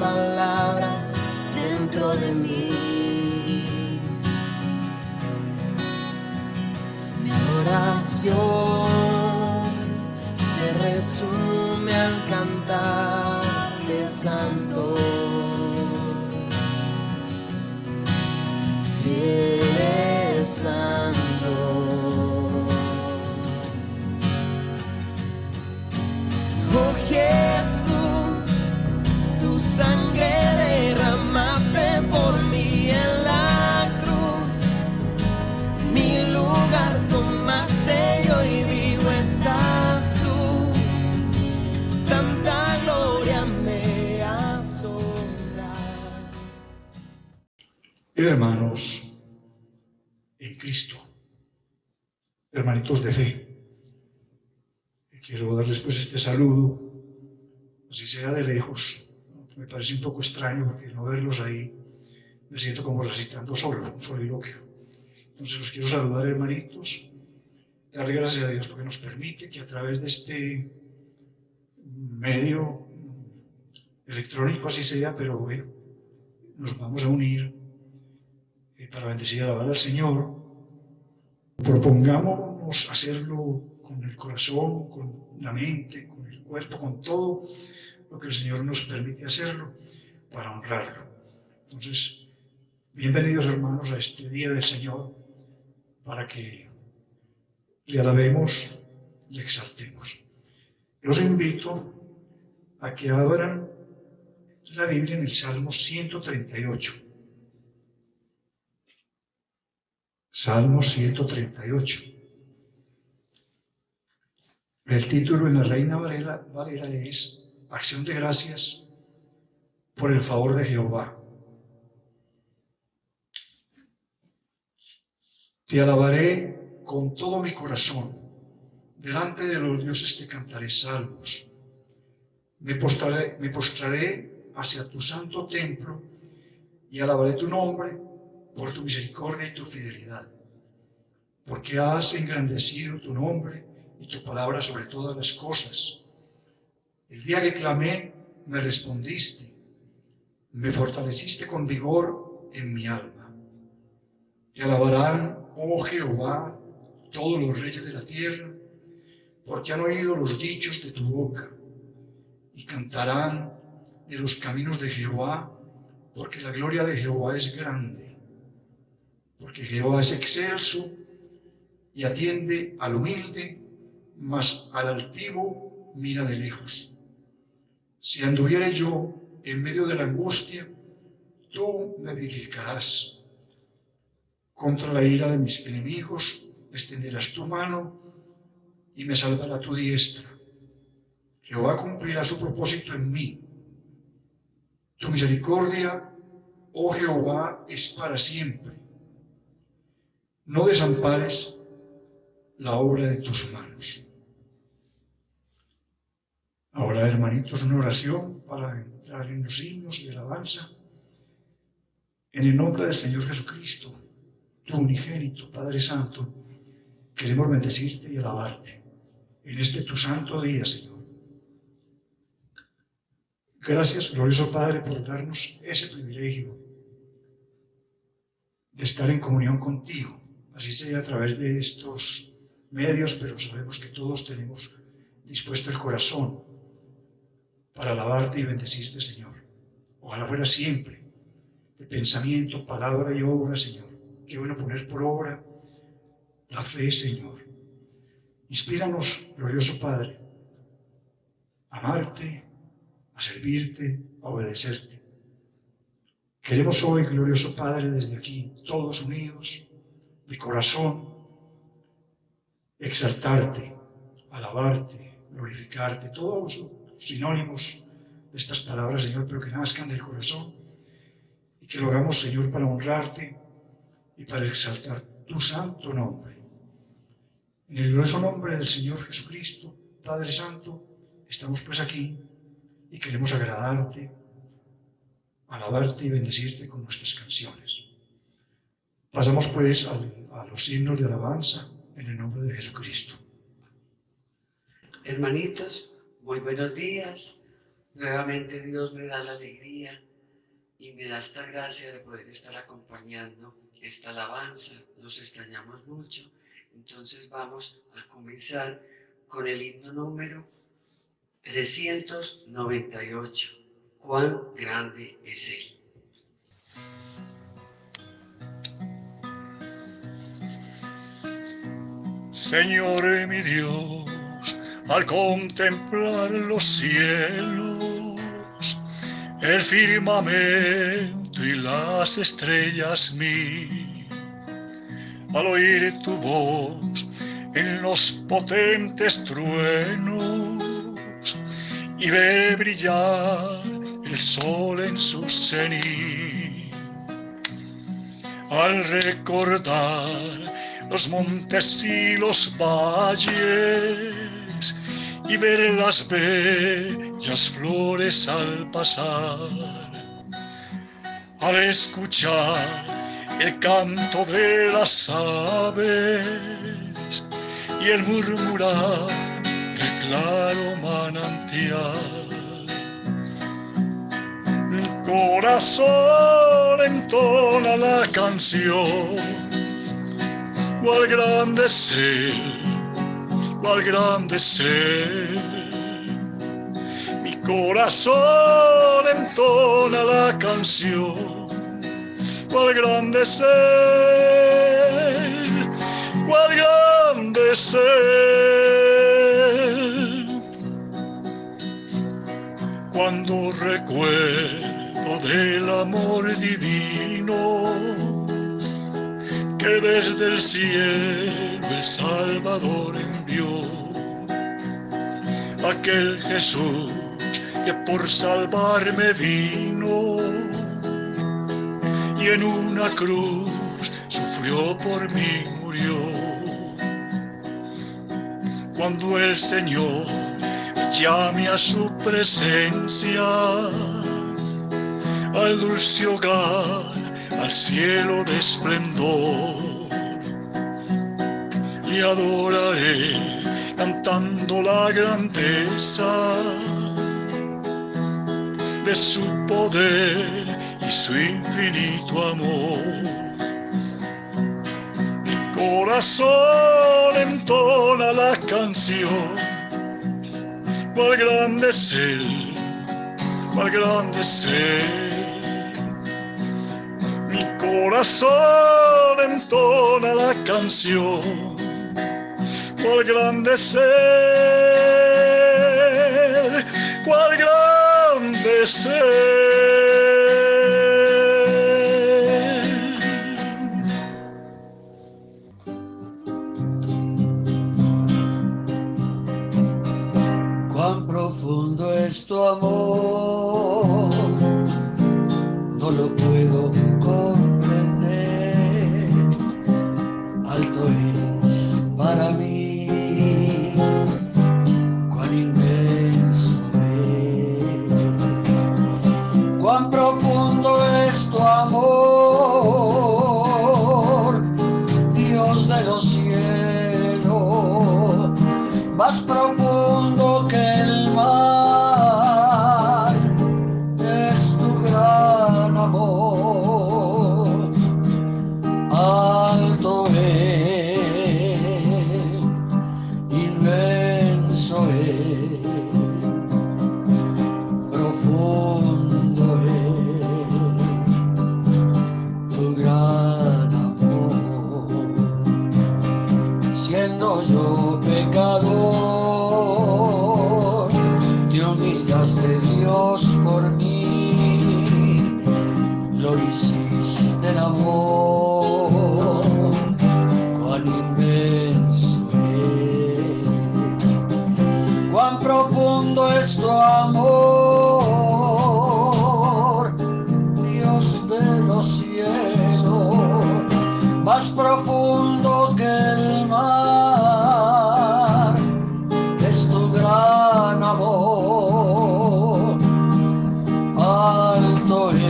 palabras dentro de mí. Mi adoración se resume al cantar de santo. Eres santo. Oh Jesús, tu sangre derramaste por mí en la cruz. Mi lugar tomaste y hoy vivo estás tú. Tanta gloria me asombra. Hermanos en Cristo, hermanitos de fe, quiero darles pues este saludo, así sea de lejos. Me parece un poco extraño porque no verlos ahí, me siento como recitando solo, un soliloquio. Entonces los quiero saludar, hermanitos, darle gracias a Dios porque nos permite que a través de este medio electrónico, así sea, pero bueno, nos vamos a unir para bendecir y alabar al Señor. Propongámonos hacerlo con el corazón, con la mente, con el cuerpo, con todo lo que el Señor nos permite hacerlo para honrarlo. Entonces, bienvenidos hermanos a este día del Señor para que le alabemos y exaltemos. Los invito a que abran la Biblia en el Salmo 138. Salmo 138. El título en la Reina Valera es Acción de Gracias por el favor de Jehová. Te alabaré con todo mi corazón, delante de los dioses te cantaré salmos. Me postraré hacia tu santo templo y alabaré tu nombre por tu misericordia y tu fidelidad, porque has engrandecido tu nombre y tu palabra sobre todas las cosas. El día que clamé, me respondiste, me fortaleciste con vigor en mi alma. Te alabarán, oh Jehová, todos los reyes de la tierra, porque han oído los dichos de tu boca, y cantarán de los caminos de Jehová, porque la gloria de Jehová es grande, porque Jehová es excelso y atiende al humilde, mas al altivo mira de lejos. Si anduviere yo en medio de la angustia, tú me vivificarás. Contra la ira de mis enemigos extenderás tu mano y me salvará tu diestra. Jehová cumplirá su propósito en mí. Tu misericordia, oh Jehová, es para siempre. No desampares la obra de tus manos. Ahora, hermanitos, una oración para entrar en los himnos de alabanza. En el nombre del Señor Jesucristo, tu unigénito, Padre Santo, queremos bendecirte y alabarte en este tu santo día, Señor. Gracias, glorioso Padre, por darnos ese privilegio de estar en comunión contigo, así sea a través de estos medios, pero sabemos que todos tenemos dispuesto el corazón para alabarte y bendecirte, Señor. Ojalá fuera siempre, de pensamiento, palabra y obra, Señor. Qué bueno poner por obra la fe, Señor. Inspíranos, glorioso Padre, a amarte, a servirte, a obedecerte. Queremos hoy, glorioso Padre, desde aquí, todos unidos, de corazón, exaltarte, alabarte, glorificarte, todos los sinónimos de estas palabras, Señor, pero que nazcan del corazón y que lo hagamos, Señor, para honrarte y para exaltar tu santo nombre. En el glorioso nombre del Señor Jesucristo, Padre Santo, estamos pues aquí y queremos agradarte, alabarte y bendecirte con nuestras canciones. Pasamos pues a los himnos de alabanza en el nombre de Jesucristo. Hermanitos, muy buenos días. Nuevamente Dios me da la alegría y me da esta gracia de poder estar acompañando esta alabanza. Nos extrañamos mucho. Entonces vamos a comenzar con el himno número 398. Cuán grande es Él. Señor mi Dios, al contemplar los cielos, el firmamento y las estrellas al oír tu voz en los potentes truenos y ver brillar el sol en su cenit, al recordar los montes y los valles y ver las bellas flores al pasar, al escuchar el canto de las aves y el murmurar del claro manantial. Mi corazón entona la canción. Cuál grande es Él, cuál grande es Él. Mi corazón entona la canción. Cuál grande es Él, cuál grande es Él. Cuando recuerdo del amor divino que desde el cielo el Salvador envió, aquel Jesús que por salvarme vino y en una cruz sufrió por mí, murió. Cuando el Señor llame a su presencia, al dulce hogar, al cielo de esplendor, le adoraré cantando la grandeza de su poder y su infinito amor. Mi corazón entona la canción. Cuál grande es Él, cuál grande es Él. Mi corazón entona la canción. Cuál grande es Él, cuál grande es Él. Cuán profundo es tu amor, no lo puedo comprender. Alto es para mí, cuán inmenso es. Cuán profundo es tu amor, Dios de los cielos, más profundo que el mar, es tu gran amor. Alto es, inmenso es, profundo es tu gran amor. Siendo yo pecador, te humillaste, Dios, por mí, lo hiciste en amor. Cuán inmenso es, cuán profundo es tu amor, Dios de los cielos, más profundo que el mar, es tu gran amor. Alto es,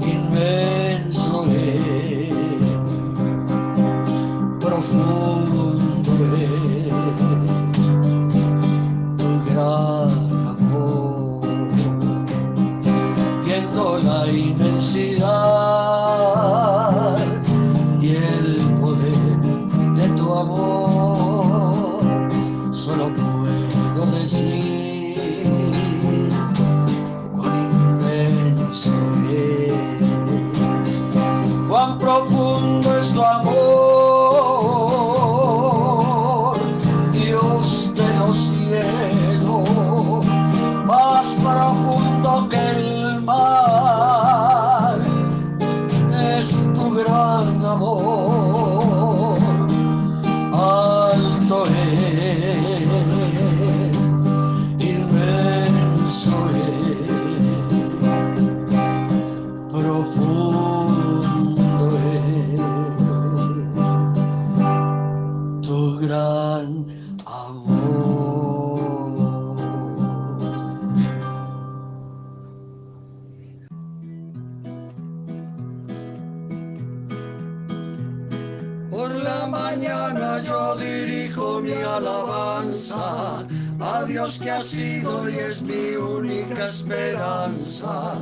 inmenso es, profundo es tu gran profundo es tu amor, Dios de los cielos, más profundo que el mar, es tu gran amor, alto es, inmenso es, profundo es tu gran amor. Por la mañana yo dirijo mi alabanza a Dios que ha sido y es mi única esperanza.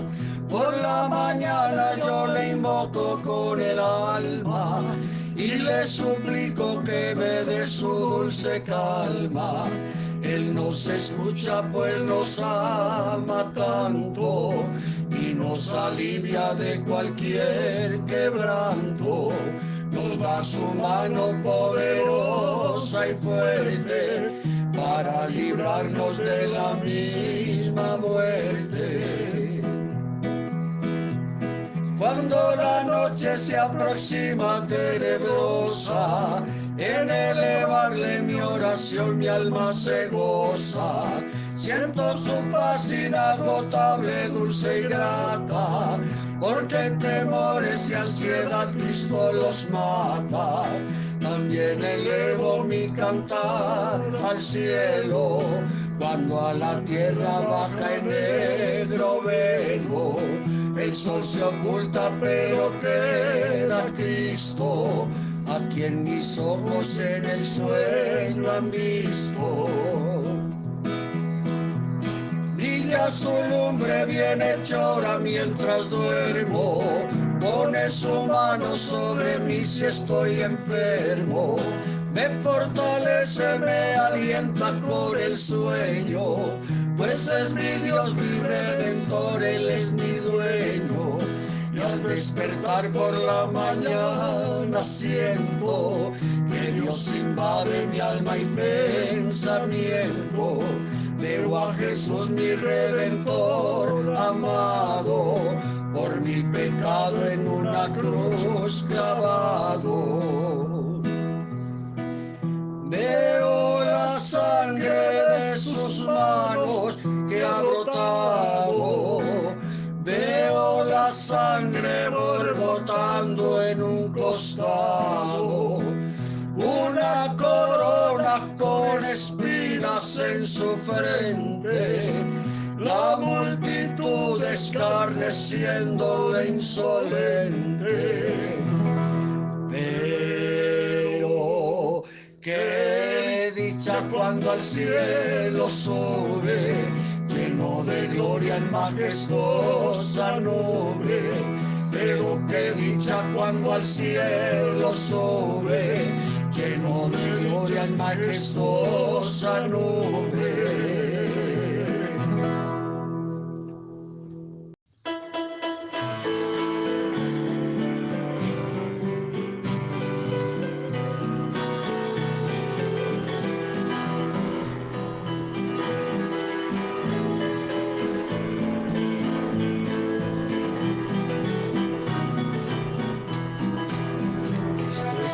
Por la mañana yo le invoco con el alma y le suplico que me dé su dulce calma. Él nos escucha pues nos ama tanto y nos alivia de cualquier quebranto. Nos da su mano poderosa y fuerte para librarnos de la misma muerte. Cuando la noche se aproxima tenebrosa, en elevarle mi oración mi alma se goza. Siento su paz inagotable, dulce y grata, porque temores y ansiedad Cristo los mata. También elevo mi cantar al cielo, cuando a la tierra baja en negro velo. El sol se oculta pero queda Cristo, a quien mis ojos en el sueño han visto. Brilla su lumbre bienhechora mientras duermo, pone su mano sobre mí si estoy enfermo. Me fortalece, me alienta con el sueño, pues es mi Dios, mi Redentor, Él es mi dueño. Y al despertar por la mañana siento que Dios invade mi alma y pensamiento. Veo a Jesús mi Redentor amado, por mi pecado en una cruz clavado. Veo la sangre de sus manos que ha brotado. Veo la sangre borbotando en un costado. Una corona con espinas en su frente. La multitud escarneciéndole insolente. Pero qué dicha cuando al cielo sube, lleno de gloria en majestuosa nube. Pero qué dicha cuando al cielo sube, lleno de gloria en majestuosa nube.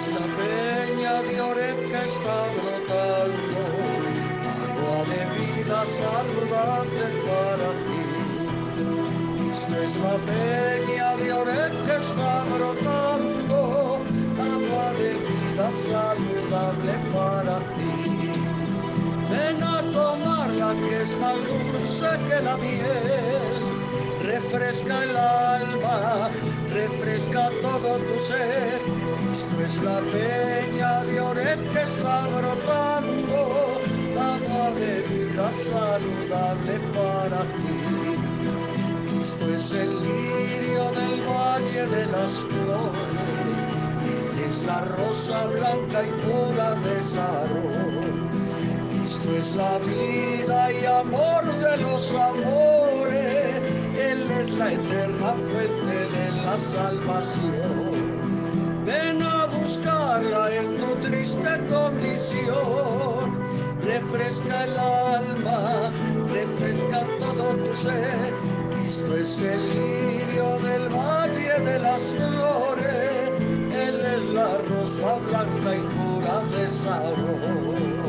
La peña de Oreb que está brotando, agua de vida saludable para ti. Esta es la peña de Oreb que está brotando, agua de vida saludable para ti. Ven a tomarla que es más dulce que la miel, refresca el alma, refresca todo tu ser. Esto es la peña de Oreb que está brotando, agua de vida saludable para ti. Cristo es el lirio del valle de las flores, Él es la rosa blanca y pura de Sarón. Cristo es la vida y amor de los amores, Él es la eterna fuente de la salvación. triste condición. Refresca el alma, refresca todo tu ser. Cristo es el lirio del valle de las flores. Él es la rosa blanca y pura de Sarón.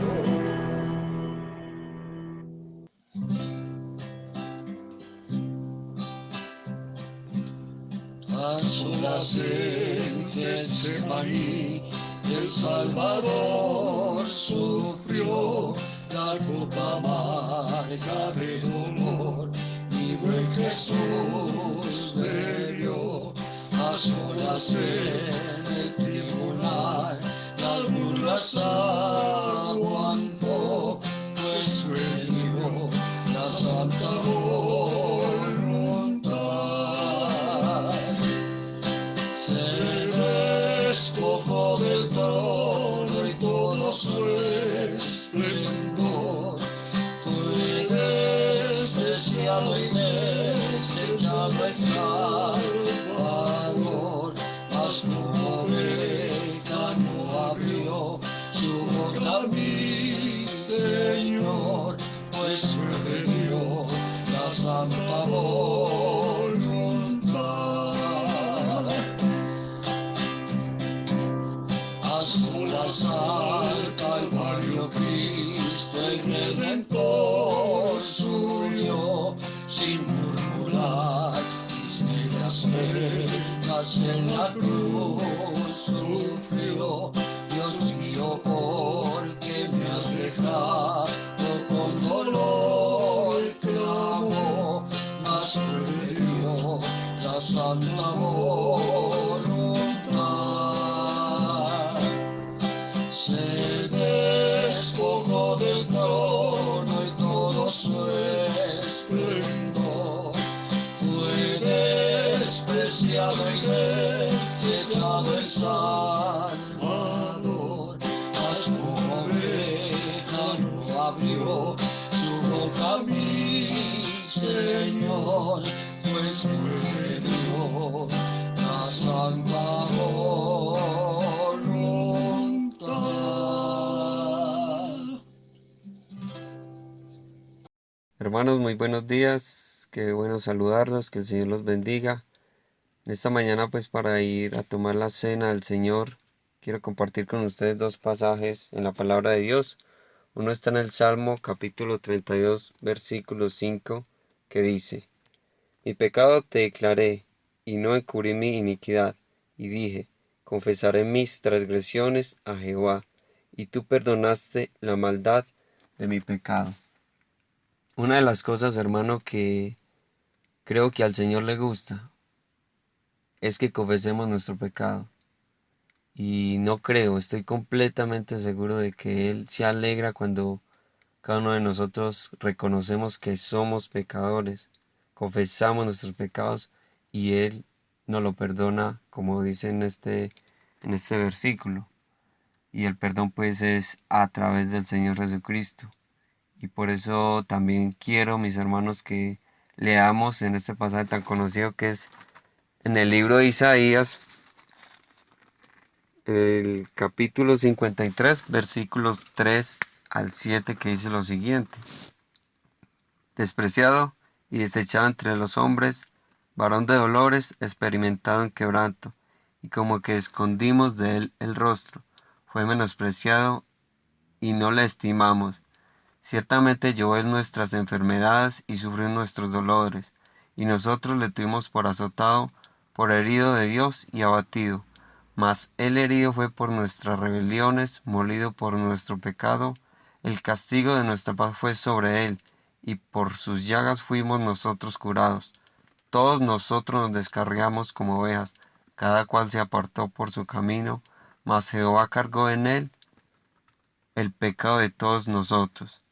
A solas en Getsemaní, el Salvador sufrió la copa amarga de dolor. Mi buen Jesús bebió. A solas en el tribunal, las burlas aguantó, pues su eligió la santa voluntad. Se despojó del trono y todo su esplendor. Fue despreciado y desechado el Salvador, mas como oveja no abrió su boca mi Señor, pues fue de Dios la santa voluntad. A solas al Calvario Cristo el Redentor subió, sin murmurar mis negras penas en la cruz sufrió. Dios mío, ¿por qué me has dejado? Con dolor clamó, mas prefirió la santa voluntad. Se despojó del trono y todo su esplendor. Fue despreciado y desechado el Salvador, mas como oveja no abrió su boca mi Señor, pues fue de Dios la santa voluntad. Hermanos, muy buenos días, qué bueno saludarlos, que el Señor los bendiga. En esta mañana, pues para ir a tomar la cena del Señor, quiero compartir con ustedes dos pasajes en la palabra de Dios. Uno está en el Salmo capítulo 32, versículo 5, que dice: Mi pecado te declaré, y no encubrí mi iniquidad, y dije, confesaré mis transgresiones a Jehová, y tú perdonaste la maldad de mi pecado. Una de las cosas, hermano, que creo que al Señor le gusta es que confesemos nuestro pecado. Y no creo, estoy completamente seguro de que Él se alegra cuando cada uno de nosotros reconocemos que somos pecadores, confesamos nuestros pecados y Él nos lo perdona, como dice en este versículo. Y el perdón pues es a través del Señor Jesucristo. Y por eso también quiero, mis hermanos, que leamos en este pasaje tan conocido que es en el libro de Isaías, el capítulo 53, versículos 3 al 7, que dice lo siguiente: Despreciado y desechado entre los hombres, varón de dolores, experimentado en quebranto, y como que escondimos de él el rostro, fue menospreciado y no le estimamos. Ciertamente llevó él nuestras enfermedades y sufrió nuestros dolores, y nosotros le tuvimos por azotado, por herido de Dios y abatido. Mas él herido fue por nuestras rebeliones, molido por nuestro pecado. El castigo de nuestra paz fue sobre él, y por sus llagas fuimos nosotros curados. Todos nosotros nos descarriamos como ovejas, cada cual se apartó por su camino, mas Jehová cargó en él el pecado de todos nosotros.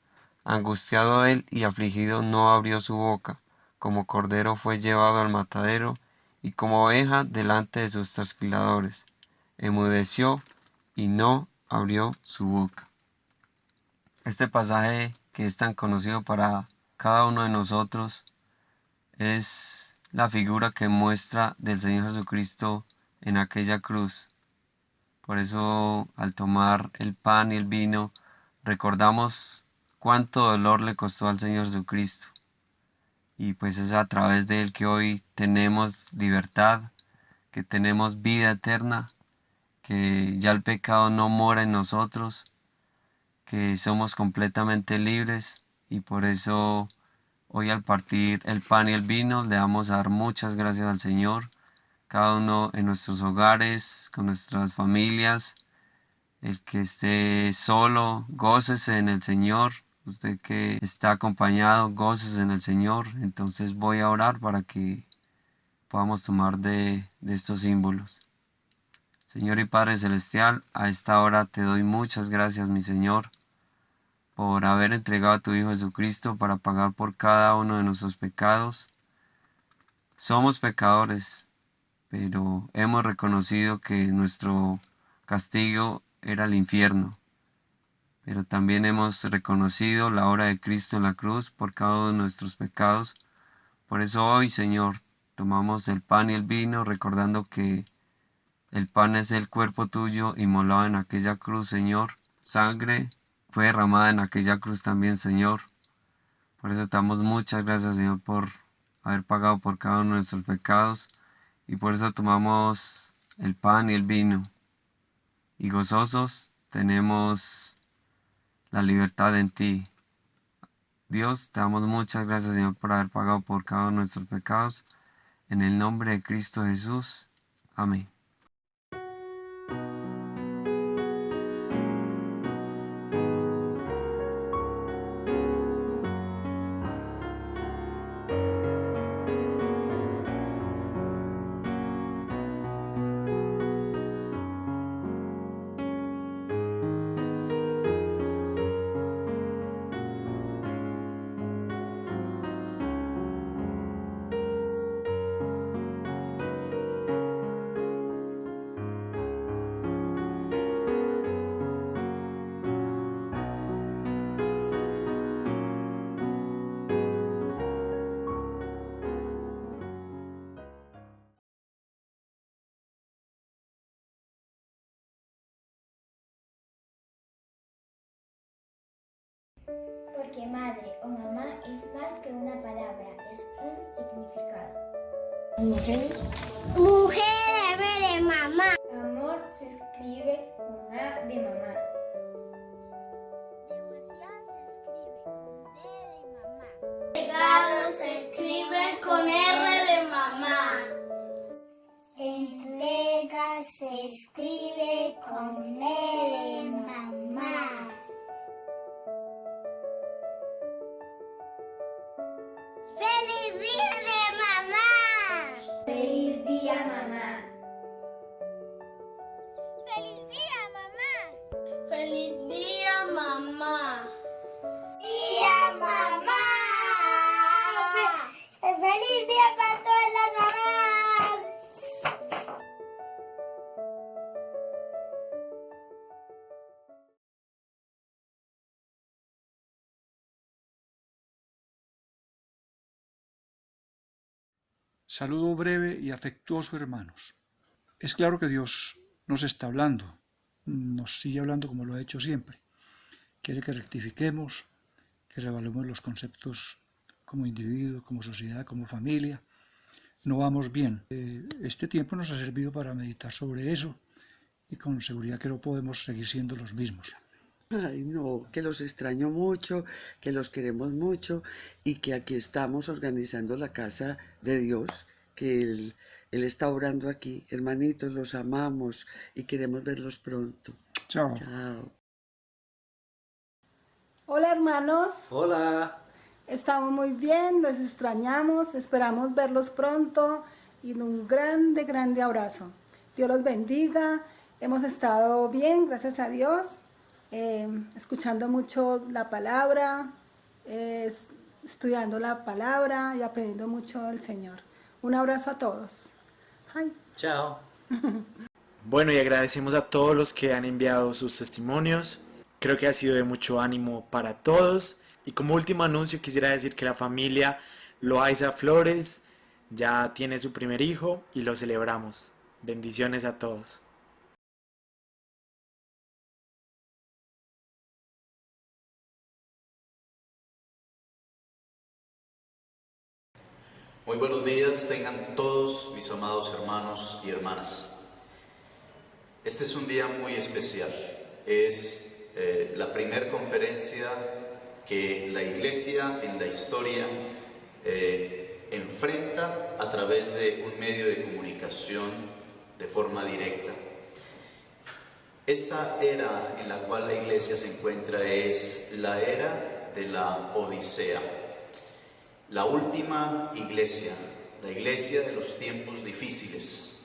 Angustiado él y afligido no abrió su boca, como cordero fue llevado al matadero, y como oveja delante de sus trasquiladores. Enmudeció y no abrió su boca. Este pasaje, que es tan conocido para cada uno de nosotros, es la figura que muestra del Señor Jesucristo en aquella cruz. Por eso al tomar el pan y el vino, recordamos cuánto dolor le costó al Señor Jesucristo. Y pues es a través de Él que hoy tenemos libertad, que tenemos vida eterna, que ya el pecado no mora en nosotros, que somos completamente libres. Y por eso hoy al partir el pan y el vino le vamos a dar muchas gracias al Señor, cada uno en nuestros hogares, con nuestras familias. El que esté solo, gócese en el Señor. Usted que está acompañado, gócese en el Señor. Entonces voy a orar para que podamos tomar de estos símbolos. Señor y Padre Celestial, a esta hora te doy muchas gracias, mi Señor, por haber entregado a tu Hijo Jesucristo para pagar por cada uno de nuestros pecados. Somos pecadores, pero hemos reconocido que nuestro castigo era el infierno. Pero también hemos reconocido la obra de Cristo en la cruz por cada uno de nuestros pecados. Por eso hoy, Señor, tomamos el pan y el vino, recordando que el pan es el cuerpo tuyo inmolado en aquella cruz, Señor. Sangre fue derramada en aquella cruz también, Señor. Por eso te damos muchas gracias, Señor, por haber pagado por cada uno de nuestros pecados. Y por eso tomamos el pan y el vino. Y gozosos tenemos la libertad en ti. Dios, te damos muchas gracias, Señor, por haber pagado por cada uno de nuestros pecados. En el nombre de Cristo Jesús. Amén. Porque madre o mamá es más que una palabra, es un significado. Mujer M de mamá. Amor se escribe con A de mamá. Devoción se escribe con D de mamá. Regalo se escribe con R de mamá. Entrega se escribe con E de mamá. ¡Feliz día de mamá! ¡Feliz día, mamá! ¡Feliz día, mamá! ¡Feliz día, mamá! ¡Día, mamá! ¡Feliz día para todas las mamás! Saludo breve y afectuoso, hermanos. Es claro que Dios nos está hablando, nos sigue hablando como lo ha hecho siempre. Quiere que rectifiquemos, que reevaluemos los conceptos como individuo, como sociedad, como familia. No vamos bien. Este tiempo nos ha servido para meditar sobre eso y con seguridad que no podemos seguir siendo los mismos. Ay, no, que los extraño mucho, que los queremos mucho y que aquí estamos organizando la casa de Dios, que Él está orando aquí. Hermanitos, los amamos y queremos verlos pronto. Chao. Chao. Hola hermanos, Hola. estamos muy bien, los extrañamos, esperamos verlos pronto y un grande abrazo. Dios los bendiga, hemos estado bien, gracias a Dios, escuchando mucho la palabra, estudiando la palabra y aprendiendo mucho del Señor. Un abrazo a todos. Ay. Chao. Bueno, y agradecemos a todos los que han enviado sus testimonios. Creo que ha sido de mucho ánimo para todos. Y como último anuncio quisiera decir que la familia Loaiza Flores ya tiene su primer hijo y lo celebramos. Bendiciones a todos. Muy buenos días tengan todos mis amados hermanos y hermanas. Este es un día muy especial. Es la primera conferencia que la Iglesia en la historia enfrenta a través de un medio de comunicación de forma directa. Esta era en la cual la Iglesia se encuentra es la era de la Odisea. La última iglesia, la iglesia de los tiempos difíciles,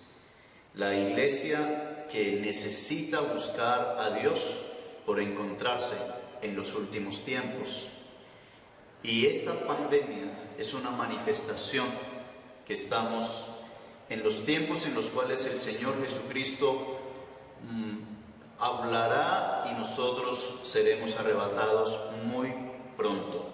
la iglesia que necesita buscar a Dios por encontrarse en los últimos tiempos. Y esta pandemia es una manifestación que estamos en los tiempos en los cuales el Señor Jesucristo hablará y nosotros seremos arrebatados muy pronto.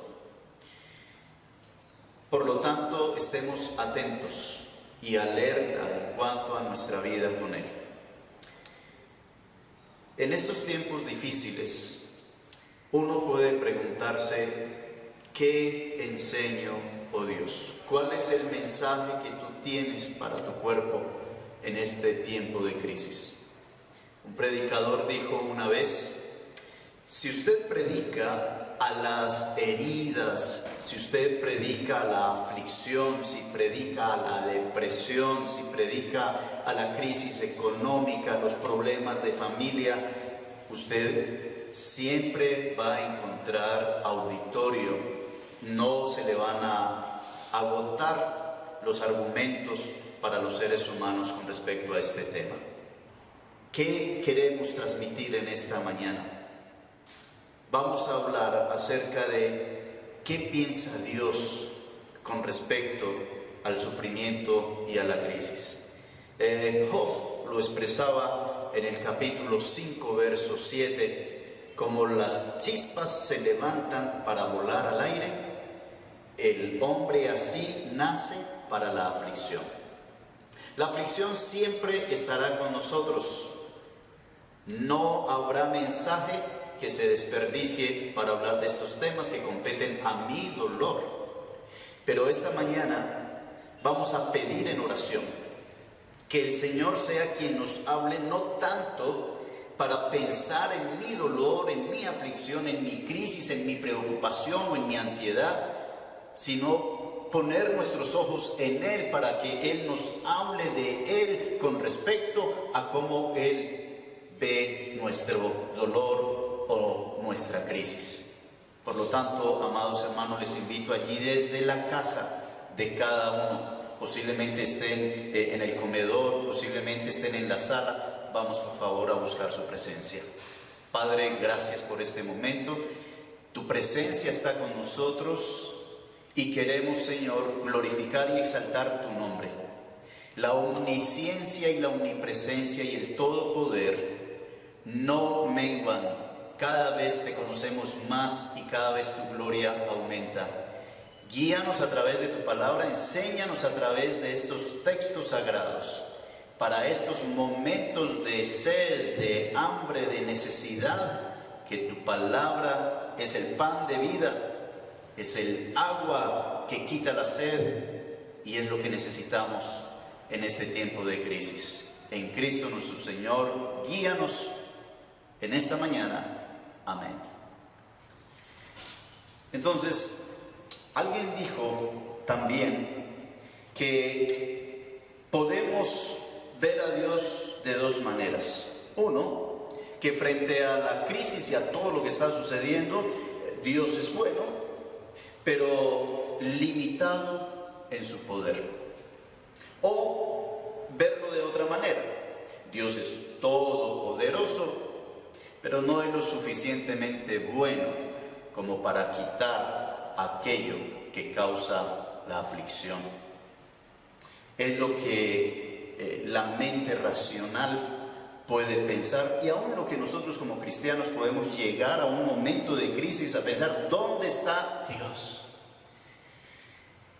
Por lo tanto, estemos atentos y alerta en cuanto a nuestra vida con Él. En estos tiempos difíciles, uno puede preguntarse, ¿qué enseño, oh Dios? ¿Cuál es el mensaje que tú tienes para tu cuerpo en este tiempo de crisis? Un predicador dijo una vez, si usted predica a las heridas, si usted predica a la aflicción, si predica a la depresión, si predica a la crisis económica, los problemas de familia, usted siempre va a encontrar auditorio, no se le van a agotar los argumentos para los seres humanos con respecto a este tema. ¿Qué queremos transmitir en esta mañana? Vamos a hablar acerca de qué piensa Dios con respecto al sufrimiento y a la crisis. Job lo expresaba en el capítulo 5, verso 7, como las chispas se levantan para volar al aire, el hombre así nace para la aflicción. La aflicción siempre estará con nosotros. No habrá mensaje que se desperdicie para hablar de estos temas que competen a mi dolor. Pero esta mañana vamos a pedir en oración que el Señor sea quien nos hable, no tanto para pensar en mi dolor, en mi aflicción, en mi crisis, en mi preocupación o en mi ansiedad, sino poner nuestros ojos en Él para que Él nos hable de Él con respecto a cómo Él ve nuestro dolor o nuestra crisis. Por lo tanto, amados hermanos, les invito allí desde la casa de cada uno. Posiblemente estén en el comedor, posiblemente estén en la sala. Vamos por favor a buscar su presencia. Padre, gracias por este momento. Tu presencia está con nosotros y queremos, Señor, glorificar y exaltar tu nombre. La omnisciencia y la omnipresencia y el todopoder no menguan. Cada vez te conocemos más y cada vez tu gloria aumenta. Guíanos a través de tu palabra, enséñanos a través de estos textos sagrados. Para estos momentos de sed, de hambre, de necesidad, que tu palabra es el pan de vida, es el agua que quita la sed y es lo que necesitamos en este tiempo de crisis. En Cristo nuestro Señor, guíanos en esta mañana. Amén. Entonces, alguien dijo también que podemos ver a Dios de dos maneras. Uno, que frente a la crisis y a todo lo que está sucediendo, Dios es bueno, pero limitado en su poder. O verlo de otra manera. Dios es todopoderoso, pero no es lo suficientemente bueno como para quitar aquello que causa la aflicción. Es lo que la mente racional puede pensar, y aún lo que nosotros como cristianos podemos llegar a un momento de crisis a pensar, ¿dónde está Dios?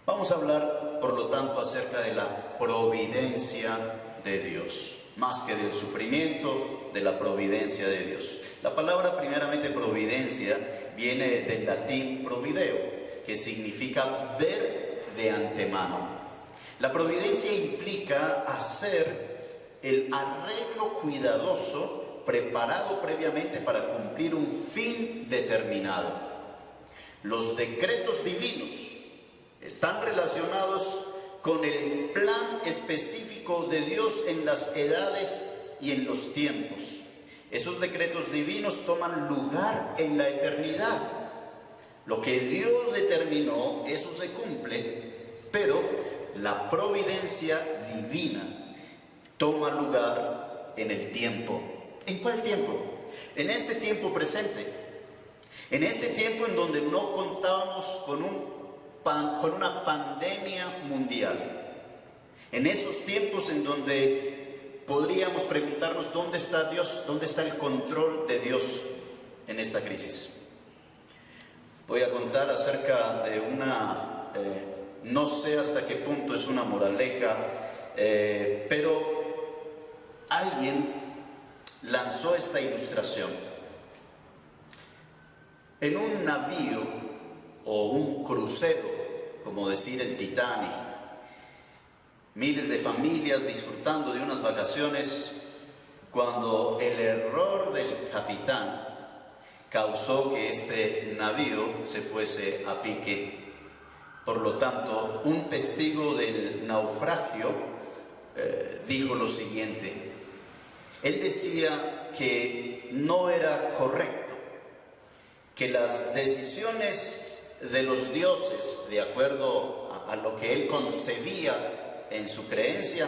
Vamos a hablar, por lo tanto, acerca de la providencia de Dios. Más que del sufrimiento, de la providencia de Dios. La palabra primeramente providencia viene del latín provideo, que significa ver de antemano. La providencia implica hacer el arreglo cuidadoso, preparado previamente para cumplir un fin determinado. Los decretos divinos están relacionados con el plan específico de Dios en las edades y en los tiempos. Esos decretos divinos toman lugar en la eternidad. Lo que Dios determinó, eso se cumple, pero la providencia divina toma lugar en el tiempo. ¿En cuál tiempo? En este tiempo presente. En este tiempo en donde no contábamos con una pandemia mundial. En esos tiempos en donde podríamos preguntarnos dónde está Dios, dónde está el control de Dios en esta crisis. Voy a contar acerca de una, no sé hasta qué punto es una moraleja, pero alguien lanzó esta ilustración. En un navío o un crucero, como decir el Titanic, miles de familias disfrutando de unas vacaciones, cuando el error del capitán causó que este navío se fuese a pique. Por lo tanto, un testigo del naufragio dijo lo siguiente. Él decía que no era correcto, que las decisiones de los dioses, de acuerdo a lo que él concebía en su creencia,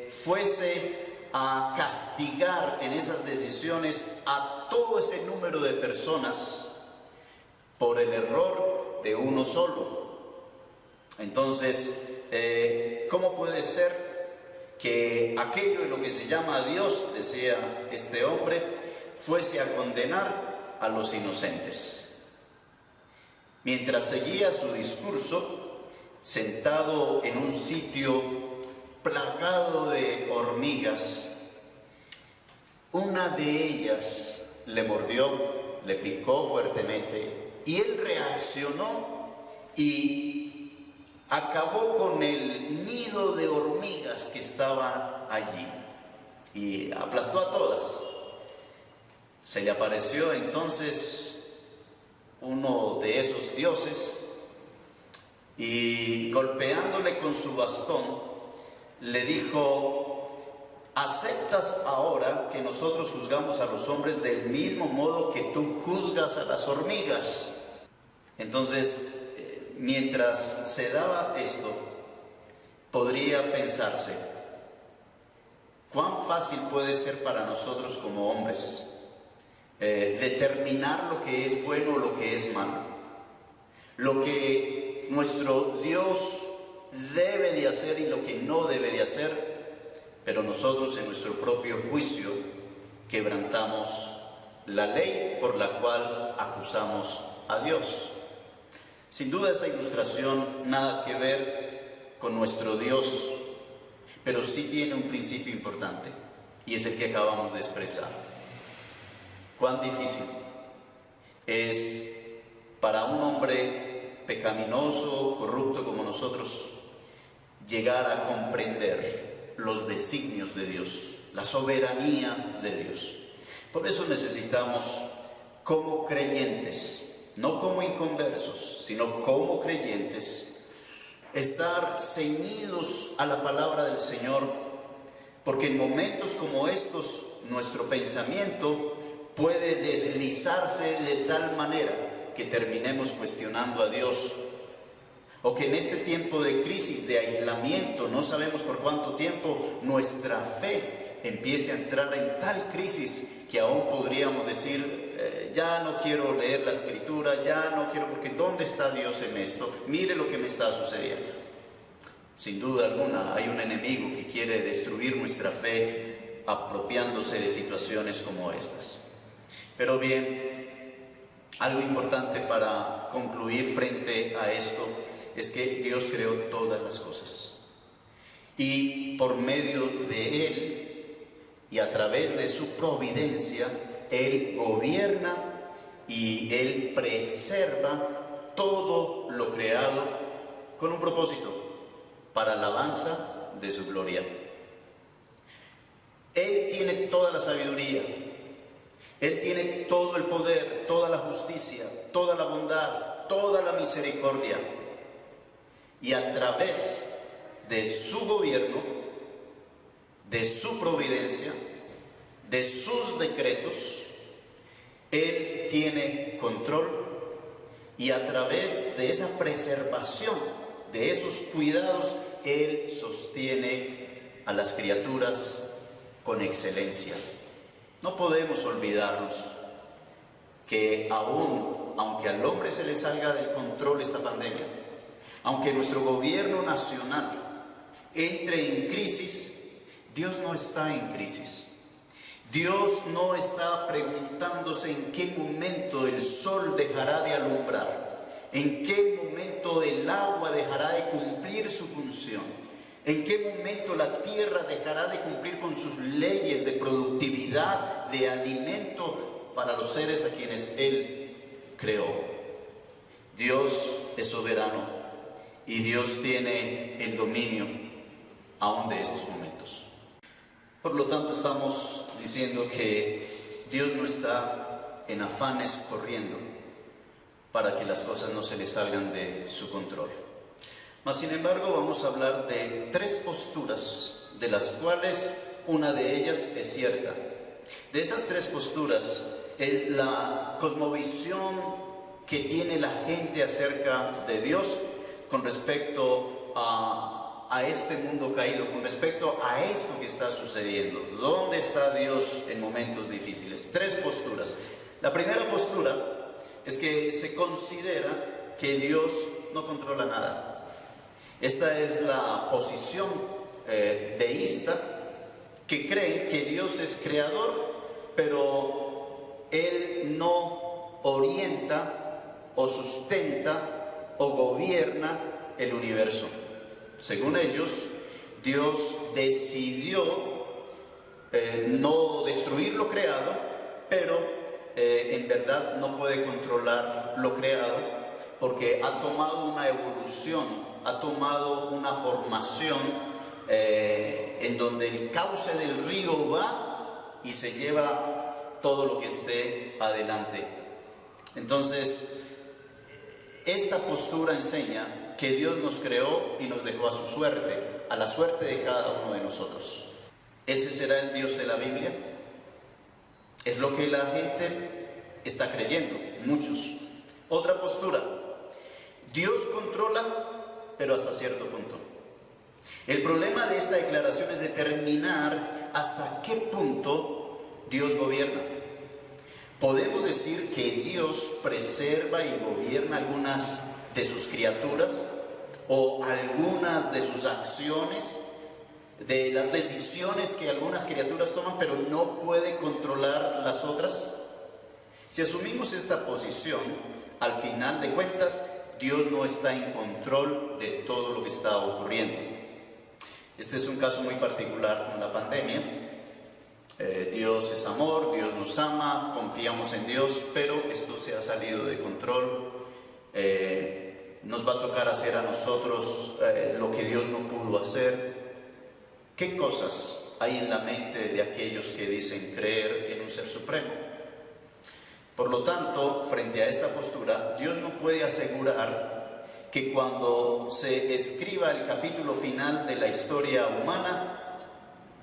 fuese a castigar en esas decisiones a todo ese número de personas por el error de uno solo. Entonces, ¿cómo puede ser que aquello en lo que se llama Dios, decía este hombre, fuese a condenar a los inocentes? Mientras seguía su discurso, sentado en un sitio plagado de hormigas, una de ellas le mordió, le picó fuertemente y él reaccionó y acabó con el nido de hormigas que estaba allí y aplastó a todas. Se le apareció entonces uno de esos dioses y golpeándole con su bastón le dijo: ¿aceptas ahora que nosotros juzgamos a los hombres del mismo modo que tú juzgas a las hormigas? Entonces, mientras se daba esto, podría pensarse, ¿cuán fácil puede ser para nosotros como hombres determinar lo que es bueno o lo que es malo? Lo que nuestro Dios debe de hacer y lo que no debe de hacer, pero nosotros en nuestro propio juicio quebrantamos la ley por la cual acusamos a Dios. Sin duda esa ilustración nada que ver con nuestro Dios, pero sí tiene un principio importante y es el que acabamos de expresar. Cuán difícil es para un hombre pecaminoso, corrupto como nosotros, llegar a comprender los designios de Dios, la soberanía de Dios. Por eso necesitamos, como creyentes, no como inconversos, sino como creyentes, estar ceñidos a la palabra del Señor, porque en momentos como estos, nuestro pensamiento puede deslizarse de tal manera que terminemos cuestionando a Dios, o que en este tiempo de crisis, de aislamiento, no sabemos por cuánto tiempo, nuestra fe empiece a entrar en tal crisis que aún podríamos decir, ya no quiero leer la Escritura, ya no quiero, porque ¿dónde está Dios en esto? Mire lo que me está sucediendo. Sin duda alguna hay un enemigo que quiere destruir nuestra fe apropiándose de situaciones como estas. Pero bien, algo importante para concluir frente a esto es que Dios creó todas las cosas y por medio de Él y a través de su providencia, Él gobierna y Él preserva todo lo creado con un propósito, para alabanza de su gloria. Él tiene toda la sabiduría, Él tiene todo el poder, toda la justicia, toda la bondad, toda la misericordia. Y a través de su gobierno, de su providencia, de sus decretos, Él tiene control, y a través de esa preservación, de esos cuidados, Él sostiene a las criaturas con excelencia. No podemos olvidarnos que aunque al hombre se le salga del control esta pandemia, aunque nuestro gobierno nacional entre en crisis, Dios no está en crisis. Dios no está preguntándose en qué momento el sol dejará de alumbrar, en qué momento el agua dejará de cumplir su función, en qué momento la tierra dejará de cumplir con sus leyes de productividad, de alimento para los seres a quienes Él creó. Dios es soberano y Dios tiene el dominio aún de estos momentos. Por lo tanto, estamos diciendo que Dios no está en afanes corriendo para que las cosas no se le salgan de su control. Mas, sin embargo, vamos a hablar de 3 posturas, de las cuales una de ellas es cierta. De esas 3 posturas es la cosmovisión que tiene la gente acerca de Dios con respecto a este mundo caído, con respecto a esto que está sucediendo. ¿Dónde está Dios en momentos difíciles? 3 posturas. La primera postura es que se considera que Dios no controla nada. Esta es la posición deísta, que cree que Dios es creador, pero Él no orienta o sustenta o gobierna el universo. Según ellos, Dios decidió no destruir lo creado, pero en verdad no puede controlar lo creado, porque ha tomado una evolución, ha tomado una formación en donde el cauce del río va y se lleva todo lo que esté adelante. Entonces, esta postura enseña que Dios nos creó y nos dejó a su suerte, a la suerte de cada uno de nosotros. ¿Ese será el Dios de la Biblia? Es lo que la gente está creyendo, muchos. Otra postura: Dios controla, pero hasta cierto punto. El problema de esta declaración es determinar hasta qué punto Dios gobierna. Podemos decir que Dios preserva y gobierna algunas de sus criaturas o algunas de sus acciones, de las decisiones que algunas criaturas toman, pero no puede controlar las otras. Si asumimos esta posición, al final de cuentas, Dios no está en control de todo lo que está ocurriendo. Este es un caso muy particular con la pandemia. Dios es amor, Dios nos ama, confiamos en Dios, pero esto se ha salido de control. Nos va a tocar hacer a nosotros lo que Dios no pudo hacer. ¿Qué cosas hay en la mente de aquellos que dicen creer en un ser supremo? Por lo tanto, frente a esta postura, Dios no puede asegurar que cuando se escriba el capítulo final de la historia humana,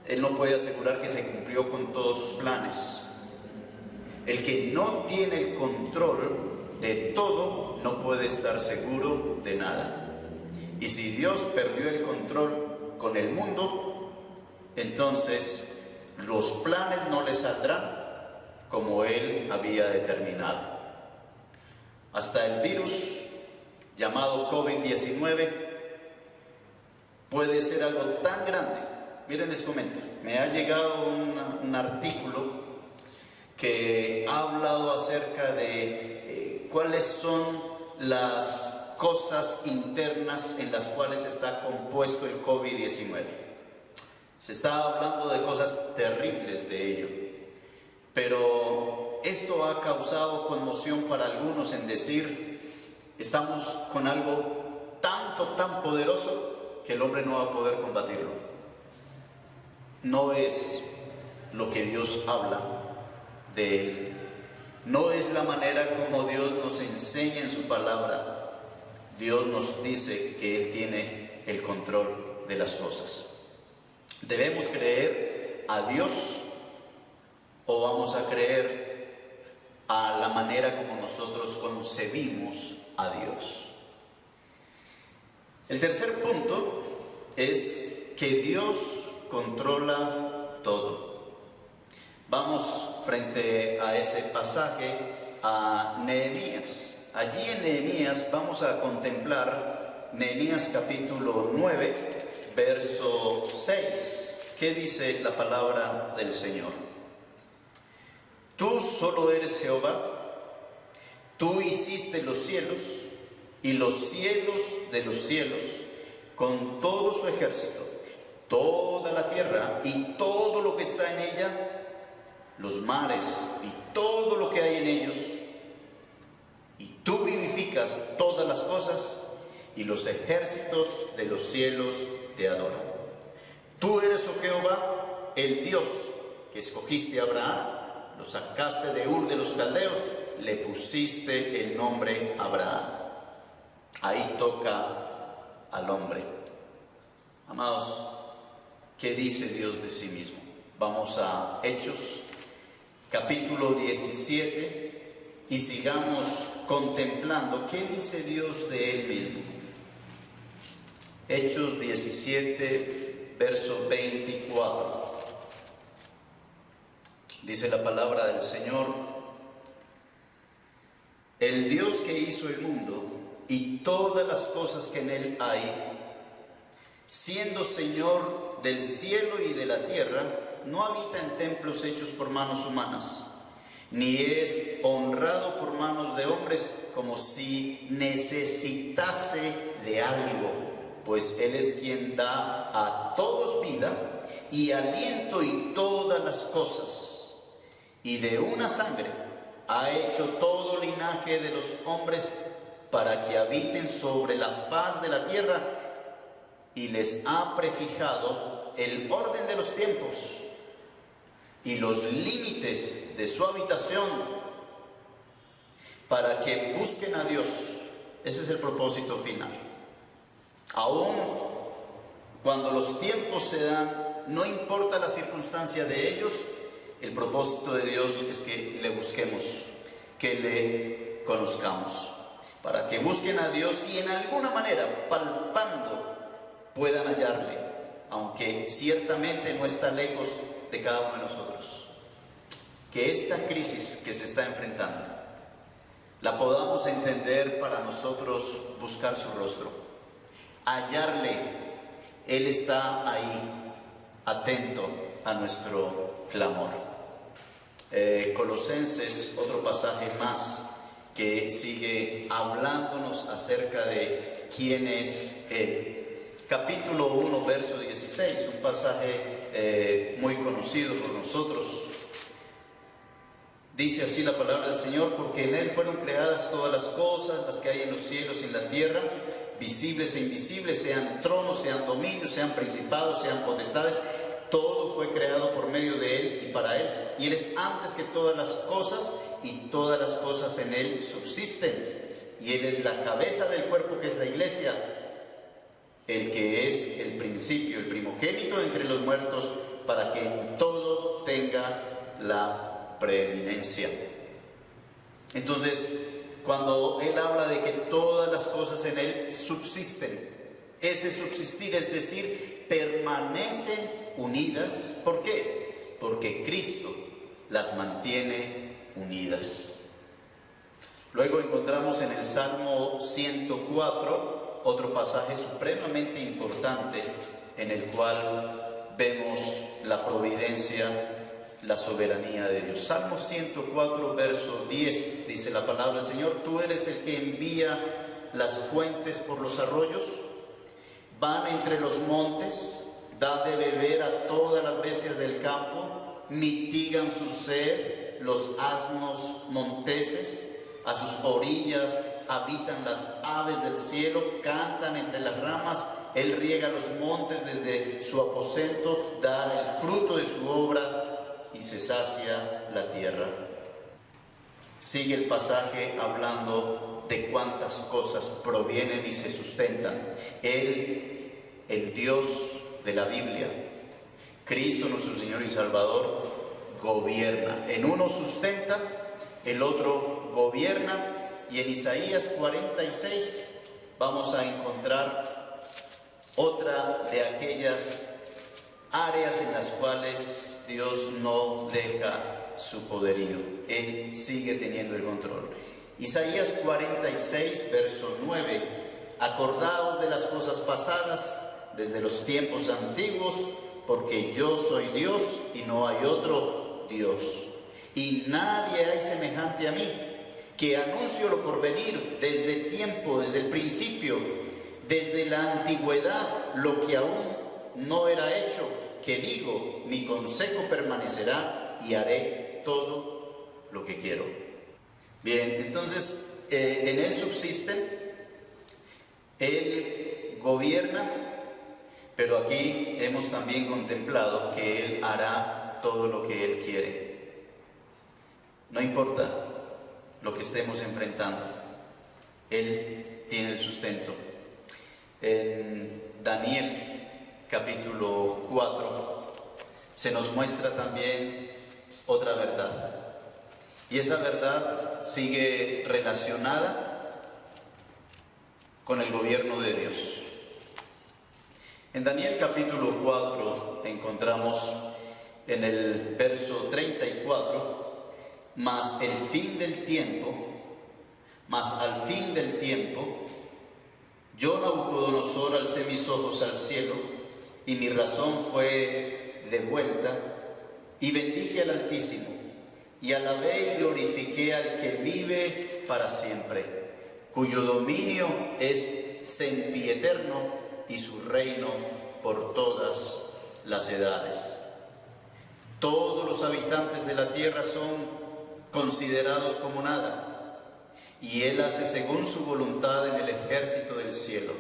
Él no puede asegurar que se cumplió con todos sus planes. El que no tiene el control de todo no puede estar seguro de nada. Y si Dios perdió el control con el mundo, entonces los planes no le saldrán como Él había determinado. Hasta el virus llamado COVID-19 puede ser algo tan grande. Miren, les comento, me ha llegado un artículo que ha hablado acerca de cuáles son las cosas internas en las cuales está compuesto el COVID-19. Se está hablando de cosas terribles de ello, pero esto ha causado conmoción para algunos en decir, estamos con algo tan tan poderoso que el hombre no va a poder combatirlo. No es lo que Dios habla de él. No es la manera como Dios nos enseña en su palabra. Dios nos dice que Él tiene el control de las cosas. ¿Debemos creer a Dios o vamos a creer a la manera como nosotros concebimos a Dios? El tercer punto es que Dios controla todo. Vamos frente a ese pasaje a Nehemías. Allí en Nehemías vamos a contemplar Nehemías capítulo 9, verso 6. ¿Qué dice la palabra del Señor? Tú solo eres Jehová, tú hiciste los cielos y los cielos de los cielos con todo su ejército, toda la tierra y todo lo que está en ella, los mares y todo lo que hay en ellos, y tú vivificas todas las cosas, y los ejércitos de los cielos te adoran. Tú eres, oh Jehová, el Dios que escogiste a Abraham, lo sacaste de Ur de los Caldeos, le pusiste el nombre Abraham. Ahí toca al hombre. Amados, ¿qué dice Dios de sí mismo? Vamos a Hechos capítulo 17 y sigamos contemplando qué dice Dios de Él mismo. Hechos 17, verso 24. Dice la palabra del Señor: el Dios que hizo el mundo y todas las cosas que en él hay, siendo Señor del cielo y de la tierra, no habita en templos hechos por manos humanas, ni es honrado por manos de hombres como si necesitase de algo, pues Él es quien da a todos vida y aliento y todas las cosas, y de una sangre ha hecho todo linaje de los hombres para que habiten sobre la faz de la tierra, y les ha prefijado el orden de los tiempos y los límites de su habitación, para que busquen a Dios. Ese es el propósito final. Aún cuando los tiempos se dan, no importa la circunstancia de ellos, el propósito de Dios es que le busquemos, que le conozcamos, para que busquen a Dios y en alguna manera, palpando, puedan hallarle, aunque ciertamente no está lejos de cada uno de nosotros. Que esta crisis que se está enfrentando la podamos entender para nosotros buscar su rostro, hallarle. Él está ahí, atento a nuestro clamor. Colosenses, otro pasaje más que sigue hablándonos acerca de quién es Él. Capítulo 1, verso 16, un pasaje muy conocido por nosotros. Dice así la palabra del Señor: porque en Él fueron creadas todas las cosas, las que hay en los cielos y en la tierra, visibles e invisibles, sean tronos, sean dominios, sean principados, sean potestades. Todo fue creado por medio de Él y para Él. Y Él es antes que todas las cosas, y todas las cosas en Él subsisten. Y Él es la cabeza del cuerpo, que es la iglesia, el que es el principio, el primogénito entre los muertos, para que en todo tenga la preeminencia. Entonces, cuando Él habla de que todas las cosas en Él subsisten, ese subsistir es decir, permanecen unidas. ¿Por qué? Porque Cristo las mantiene unidas. Luego encontramos en el Salmo 104 otro pasaje supremamente importante, en el cual vemos la providencia, la soberanía de Dios. Salmo 104, verso 10, dice la palabra del Señor: tú eres el que envía las fuentes por los arroyos, van entre los montes, da de beber a todas las bestias del campo, mitigan su sed los asnos monteses, a sus orillas habitan las aves del cielo, cantan entre las ramas. Él riega los montes desde su aposento, da el fruto de su obra y se sacia la tierra. Sigue el pasaje hablando de cuántas cosas provienen y se sustentan. Él, el Dios de la Biblia, Cristo nuestro Señor y Salvador, gobierna. En uno sustenta, el otro gobierna. Y en Isaías 46 vamos a encontrar otra de aquellas áreas en las cuales Dios no deja su poderío. Él sigue teniendo el control. Isaías 46, verso 9. Acordaos de las cosas pasadas desde los tiempos antiguos, porque yo soy Dios y no hay otro Dios. Y nadie hay semejante a mí, que anuncio lo por venir desde tiempo, desde el principio, desde la antigüedad, lo que aún no era hecho, que digo, mi consejo permanecerá y haré todo lo que quiero. Bien, entonces, en Él subsisten, Él gobierna, pero aquí hemos también contemplado que Él hará todo lo que Él quiere. No importa lo que estemos enfrentando, Él tiene el sustento. En Daniel capítulo 4 se nos muestra también otra verdad, y esa verdad sigue relacionada con el gobierno de Dios. En Daniel capítulo 4 encontramos en el verso 34: mas al fin del tiempo, yo, Nabucodonosor, alcé mis ojos al cielo, y mi razón fue devuelta, y bendije al Altísimo, y alabé y glorifiqué al que vive para siempre, cuyo dominio es sempiterno y su reino por todas las edades. Todos los habitantes de la tierra son considerados como nada, y Él hace según su voluntad en el ejército del cielo,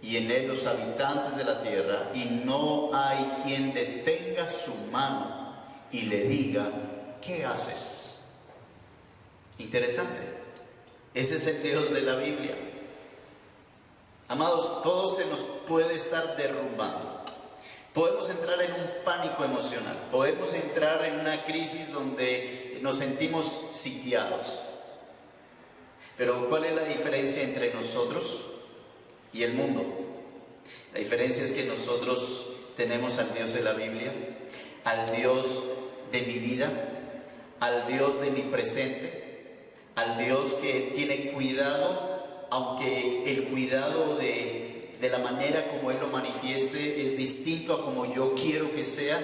y en Él los habitantes de la tierra, y no hay quien detenga su mano y le diga: ¿qué haces? Interesante. Ese es el Dios de la Biblia. Amados, todo se nos puede estar derrumbando. Podemos entrar en un pánico emocional, podemos entrar en una crisis donde nos sentimos sitiados. Pero ¿cuál es la diferencia entre nosotros y el mundo? La diferencia es que nosotros tenemos al Dios de la Biblia, al Dios de mi vida, al Dios de mi presente, al Dios que tiene cuidado, aunque el cuidado de la manera como Él lo manifieste es distinto a como yo quiero que sea.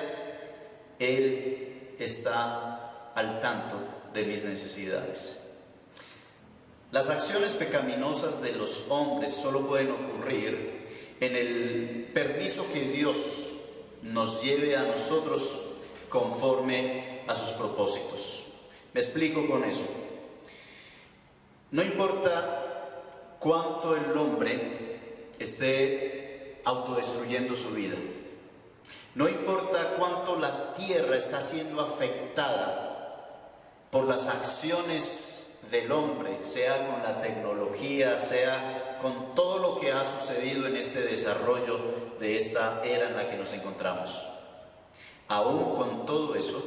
Él está al tanto de mis necesidades. Las acciones pecaminosas de los hombres solo pueden ocurrir en el permiso que Dios nos lleve a nosotros conforme a sus propósitos. Me explico con eso. No importa cuánto el hombre esté autodestruyendo su vida, no importa cuánto la tierra está siendo afectada por las acciones del hombre, sea con la tecnología, sea con todo lo que ha sucedido en este desarrollo de esta era en la que nos encontramos. Aún con todo eso,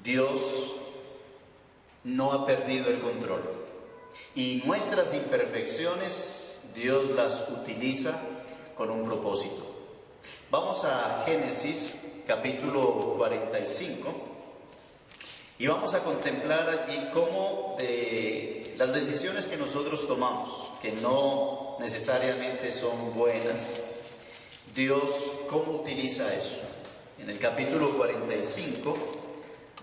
Dios no ha perdido el control, y nuestras imperfecciones Dios las utiliza con un propósito. Vamos a Génesis capítulo 45 y vamos a contemplar allí cómo las decisiones que nosotros tomamos, que no necesariamente son buenas, Dios cómo utiliza eso. En el capítulo 45,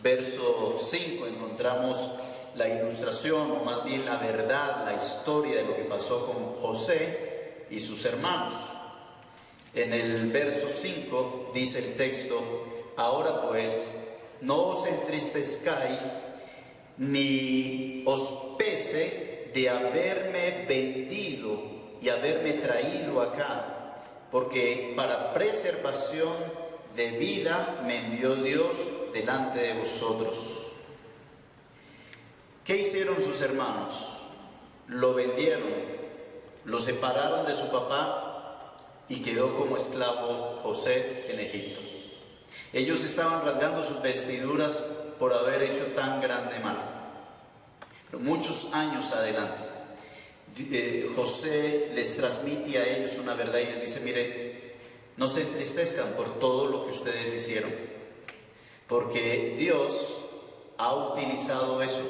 verso 5, encontramos la ilustración, o más bien la verdad, la historia de lo que pasó con José y sus hermanos. En el verso 5 dice el texto: ahora pues, no os entristezcáis, ni os pese de haberme vendido y haberme traído acá, porque para preservación de vida me envió Dios delante de vosotros. ¿Qué hicieron sus hermanos? Lo vendieron, lo separaron de su papá y quedó como esclavo José en Egipto. Ellos estaban rasgando sus vestiduras por haber hecho tan grande mal. Pero muchos años adelante, José les transmite a ellos una verdad y les dice: mire, no se entristezcan por todo lo que ustedes hicieron, porque Dios ha utilizado eso.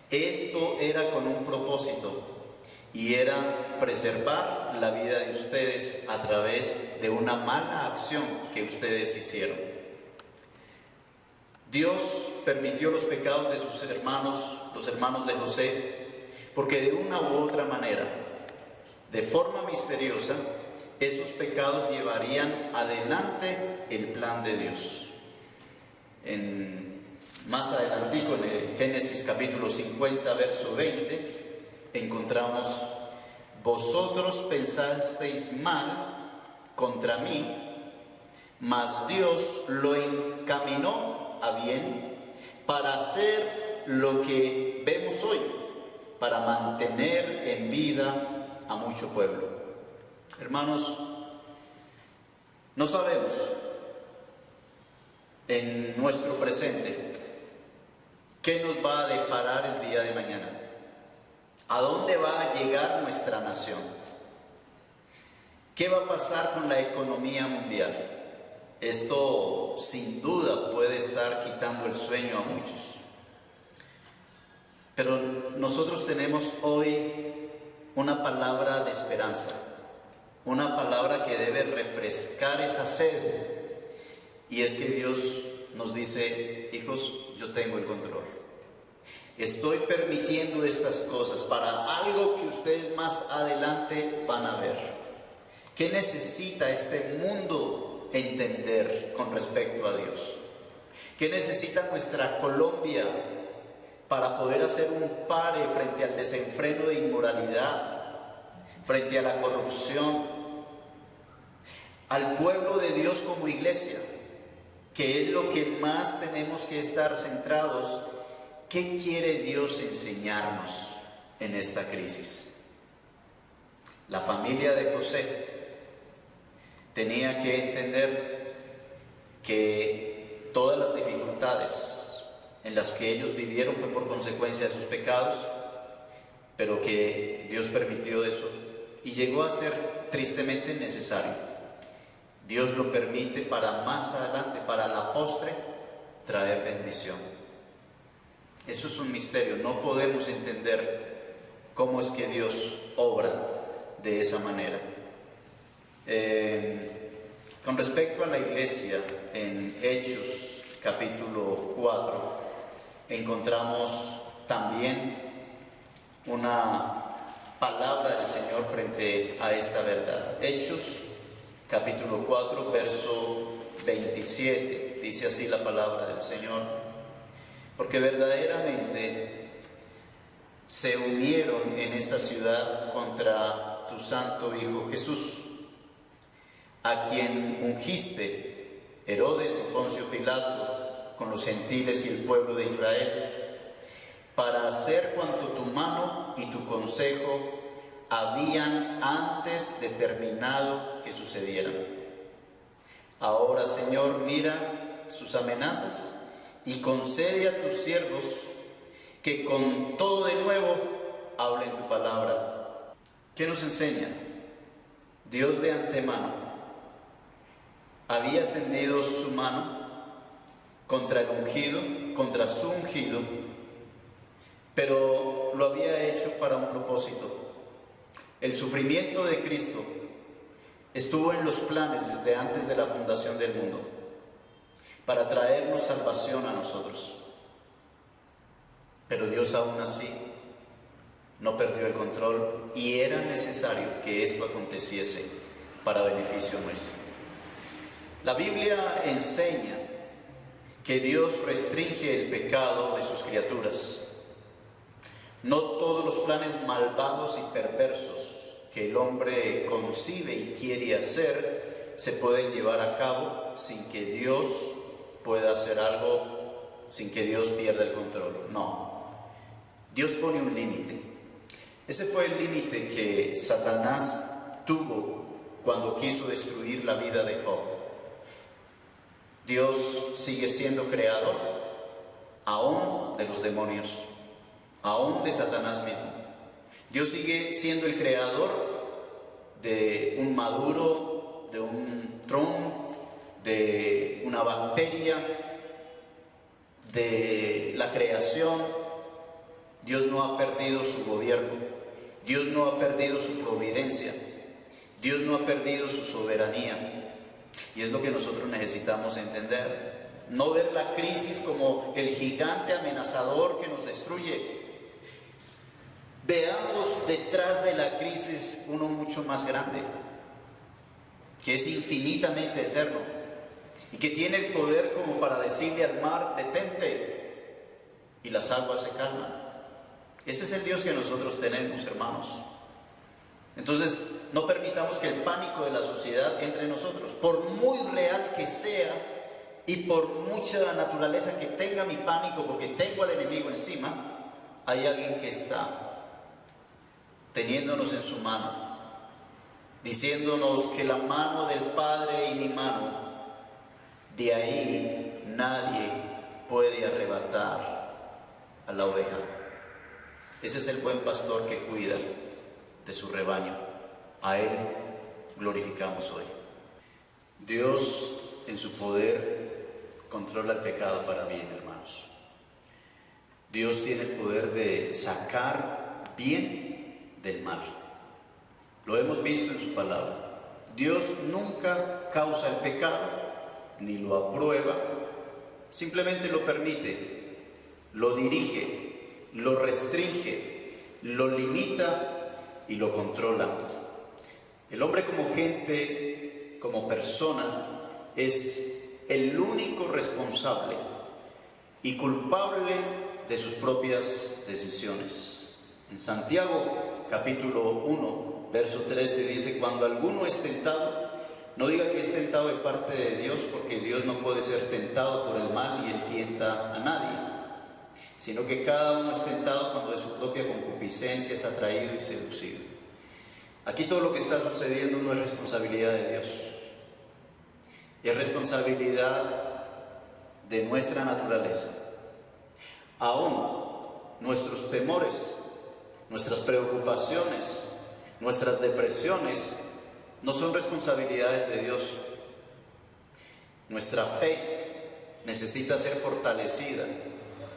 Esto era con un propósito, y era preservar la vida de ustedes a través de una mala acción que ustedes hicieron. Dios permitió los pecados de sus hermanos, los hermanos de José, porque de una u otra manera, de forma misteriosa, esos pecados llevarían adelante el plan de Dios. Más adelantico, en el Génesis capítulo 50, verso 20, encontramos: vosotros pensasteis mal contra mí, mas Dios lo encaminó a bien para hacer lo que vemos hoy, para mantener en vida a mucho pueblo. Hermanos, no sabemos en nuestro presente qué nos va a deparar el día de mañana, a dónde va a llegar nuestra nación, qué va a pasar con la economía mundial. Esto sin duda puede estar quitando el sueño a muchos. Pero nosotros tenemos hoy una palabra de esperanza, una palabra que debe refrescar esa sed. Y es que Dios nos dice: hijos, yo tengo el control. Estoy permitiendo estas cosas para algo que ustedes más adelante van a ver. ¿Qué necesita este mundo entender con respecto a Dios? ¿Qué necesita nuestra Colombia para poder hacer un pare frente al desenfreno de inmoralidad, frente a la corrupción? Al pueblo de Dios como iglesia, que es lo que más tenemos que estar centrados. ¿Qué quiere Dios enseñarnos en esta crisis? La familia de José tenía que entender que todas las dificultades en las que ellos vivieron fue por consecuencia de sus pecados, pero que Dios permitió eso y llegó a ser tristemente necesario. Dios lo permite para más adelante, para la postre, traer bendición. Eso es un misterio, no podemos entender cómo es que Dios obra de esa manera. Con respecto a la iglesia, en Hechos capítulo 4, encontramos también una palabra del Señor frente a esta verdad. Hechos capítulo 4, verso 27, dice así la palabra del Señor: porque verdaderamente se unieron en esta ciudad contra tu santo Hijo Jesús, a quien ungiste, Herodes y Poncio Pilato, con los gentiles y el pueblo de Israel, para hacer cuanto tu mano y tu consejo habían antes determinado que sucediera. Ahora, Señor, mira sus amenazas y concede a tus siervos que con todo de nuevo hablen tu palabra. ¿Qué nos enseña? Dios de antemano había extendido su mano contra el ungido, contra su ungido, pero lo había hecho para un propósito. El sufrimiento de Cristo estuvo en los planes desde antes de la fundación del mundo, para traernos salvación a nosotros. Pero Dios aún así no perdió el control y era necesario que esto aconteciese para beneficio nuestro. La Biblia enseña que Dios restringe el pecado de sus criaturas. No todos los planes malvados y perversos que el hombre concibe y quiere hacer se pueden llevar a cabo sin que Dios pueda hacer algo, sin que Dios pierda el control. No, Dios pone un límite. Ese fue el límite que Satanás tuvo cuando quiso destruir la vida de Job. Dios sigue siendo creador, aún de los demonios, aún de Satanás mismo. Dios sigue siendo el creador de un maduro, de un tronco, de una bacteria, de la creación. Dios no ha perdido su gobierno, Dios no ha perdido su providencia, Dios no ha perdido su soberanía. Y es lo que nosotros necesitamos entender. No ver la crisis como el gigante amenazador que nos destruye. Veamos detrás de la crisis uno mucho más grande, que es infinitamente eterno y que tiene el poder como para decirle al mar: detente, y las aguas se calman. Ese es el Dios que nosotros tenemos, hermanos. Entonces, no permitamos que el pánico de la sociedad entre en nosotros, por muy real que sea y por mucha naturaleza que tenga mi pánico, porque tengo al enemigo encima. Hay alguien que está teniéndonos en su mano, diciéndonos que la mano del Padre y mi mano, de ahí nadie puede arrebatar a la oveja. Ese es el buen pastor que cuida de su rebaño. A Él glorificamos hoy. Dios, en su poder, controla el pecado para bien, hermanos. Dios tiene el poder de sacar bien del mal. Lo hemos visto en su palabra. Dios nunca causa el pecado, ni lo aprueba, simplemente lo permite, lo dirige, lo restringe, lo limita y lo controla. El hombre como gente, como persona, es el único responsable y culpable de sus propias decisiones. En Santiago capítulo 1, verso 13 dice: cuando alguno es tentado, no diga que es tentado de parte de Dios, porque Dios no puede ser tentado por el mal y Él tienta a nadie, sino que cada uno es tentado cuando de su propia concupiscencia es atraído y seducido. Aquí todo lo que está sucediendo no es responsabilidad de Dios, es responsabilidad de nuestra naturaleza. Aún nuestros temores, nuestras preocupaciones, nuestras depresiones no son responsabilidades de Dios. Nuestra fe necesita ser fortalecida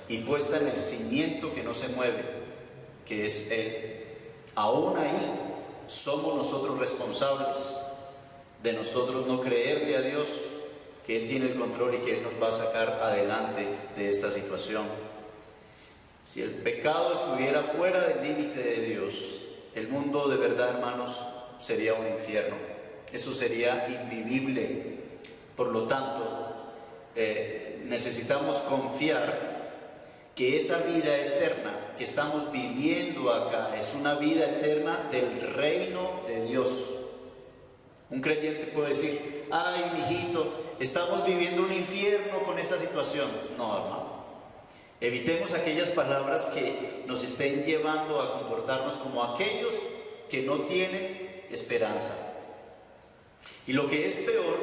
y puesta en el cimiento que no se mueve, que es Él. Aún ahí somos nosotros responsables de nosotros no creerle a Dios que Él tiene el control y que Él nos va a sacar adelante de esta situación. Si el pecado estuviera fuera del límite de Dios, el mundo de verdad, hermanos, sería un infierno. Eso sería invivible. Por lo tanto, necesitamos confiar que esa vida eterna que estamos viviendo acá es una vida eterna del reino de Dios. Un creyente puede decir: ay, mijito, estamos viviendo un infierno con esta situación. No, hermano. Evitemos aquellas palabras que nos estén llevando a comportarnos como aquellos que no tienen esperanza. Y lo que es peor,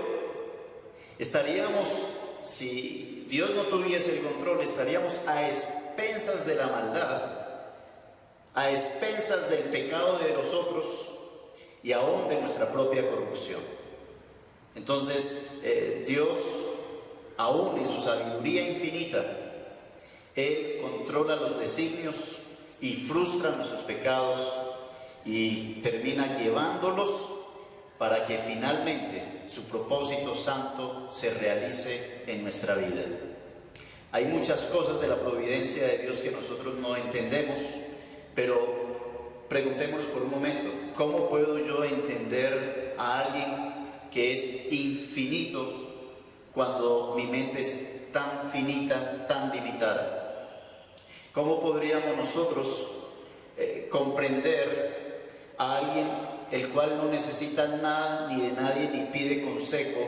estaríamos, si Dios no tuviese el control, estaríamos a expensas de la maldad, a expensas del pecado de los otros y aún de nuestra propia corrupción. Entonces, Dios, aún en su sabiduría infinita, Él controla los designios y frustra nuestros pecados y termina llevándolos para que finalmente su propósito santo se realice en nuestra vida. Hay muchas cosas de la providencia de Dios que nosotros no entendemos, pero preguntémonos por un momento: ¿cómo puedo yo entender a alguien que es infinito cuando mi mente es tan finita, tan limitada? ¿Cómo podríamos nosotros comprender a alguien el cual no necesita nada ni de nadie ni pide consejo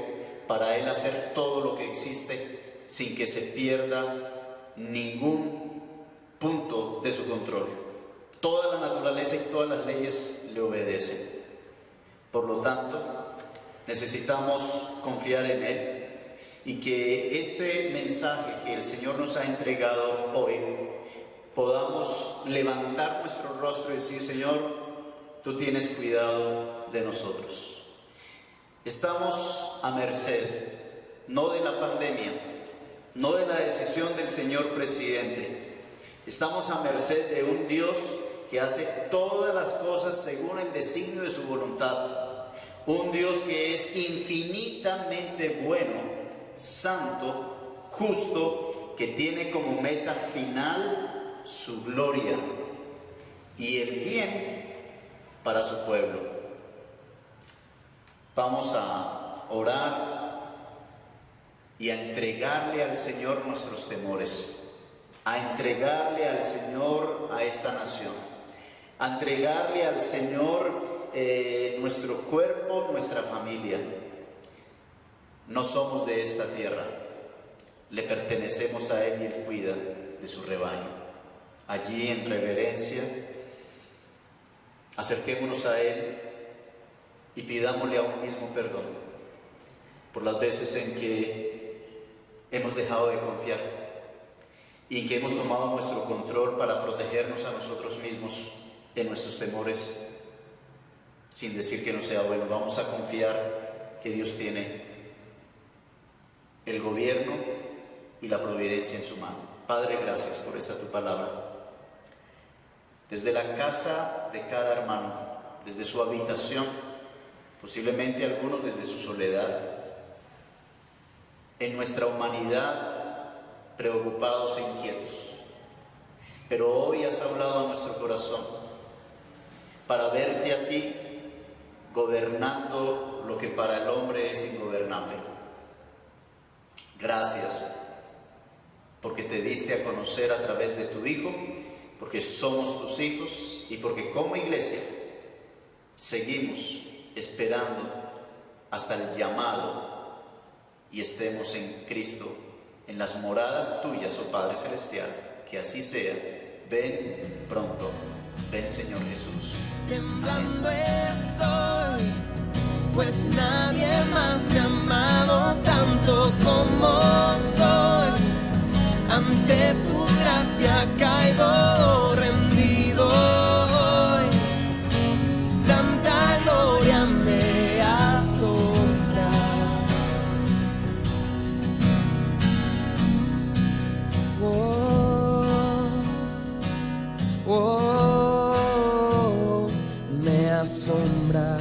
para él hacer todo lo que existe sin que se pierda ningún punto de su control? Toda la naturaleza y todas las leyes le obedecen. Por lo tanto, necesitamos confiar en Él y que este mensaje que el Señor nos ha entregado hoy podamos levantar nuestro rostro y decir: Señor, tú tienes cuidado de nosotros. Estamos a merced, no de la pandemia, no de la decisión del señor presidente. Estamos a merced de un Dios que hace todas las cosas según el designio de su voluntad. Un Dios que es infinitamente bueno, santo, justo, que tiene como meta final su gloria y el bien para su pueblo. Vamos a orar y a entregarle al Señor nuestros temores, a entregarle al Señor a esta nación, a entregarle al Señor nuestro cuerpo, nuestra familia. No somos de esta tierra, le pertenecemos a Él y Él cuida de su rebaño. Allí en reverencia, acerquémonos a Él y pidámosle aún mismo perdón por las veces en que hemos dejado de confiar y en que hemos tomado nuestro control para protegernos a nosotros mismos en nuestros temores, sin decir que no sea bueno. Vamos a confiar que Dios tiene el gobierno y la providencia en su mano. Padre, gracias por esta tu palabra. Desde la casa de cada hermano, desde su habitación, posiblemente algunos desde su soledad, en nuestra humanidad, preocupados e inquietos. Pero hoy has hablado a nuestro corazón para verte a ti gobernando lo que para el hombre es ingobernable. Gracias porque te diste a conocer a través de tu Hijo, porque somos tus hijos y porque como iglesia seguimos esperando hasta el llamado y estemos en Cristo, en las moradas tuyas, oh Padre Celestial. Que así sea. Ven pronto. Ven, Señor Jesús. Temblando estoy, pues nadie más me ha amado tanto como soy. Ante tu gracia caigo rendido hoy. Tanta gloria me asombra. Oh, me asombra.